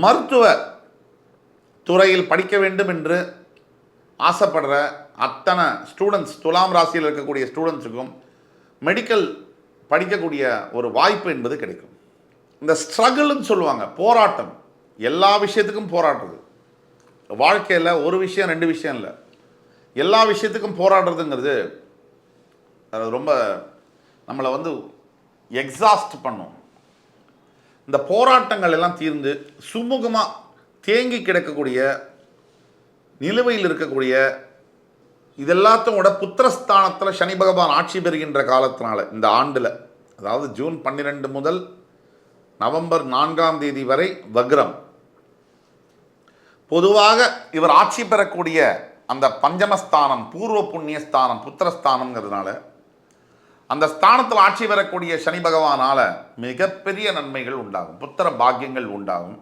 மருத்துவ துறையில் படிக்க வேண்டும் என்று ஆசைப்படுற அத்தனை ஸ்டூடெண்ட்ஸ், துலாம் ராசியில் இருக்கக்கூடிய ஸ்டூடெண்ட்ஸுக்கும் மெடிக்கல் படிக்கக்கூடிய ஒரு வாய்ப்பு என்பது கிடைக்கும். இந்த ஸ்ட்ரகிள்னு சொல்லுவாங்க, போராட்டம். எல்லா விஷயத்துக்கும் போராடுறது. வாழ்க்கையில் ஒரு விஷயம் ரெண்டு விஷயம் இல்லை, எல்லா விஷயத்துக்கும் போராடுறதுங்கிறது அது ரொம்ப நம்மளை எக்ஸாஸ்ட் பண்ணும். இந்த போராட்டங்கள் எல்லாம் தீர்ந்து சுமூகமாக தேங்கி கிடக்கக்கூடிய நிலுவையில் இருக்கக்கூடிய இதெல்லாத்தோட புத்திரஸ்தானத்தில் சனி பகவான் ஆட்சி பெறுகின்ற காலத்தினால இந்த ஆண்டில், அதாவது ஜூன் 12 முதல் நவம்பர் 4 வரை வக்ரம். பொதுவாக இவர் ஆட்சி பெறக்கூடிய அந்த பஞ்சமஸ்தானம் பூர்வ புண்ணியஸ்தானம் புத்திரஸ்தானம்ங்கிறதுனால அந்த ஸ்தானத்தில் ஆட்சி பெறக்கூடிய சனி பகவானால் மிகப்பெரிய நன்மைகள் உண்டாகும், புத்திர பாக்கியங்கள் உண்டாகும்.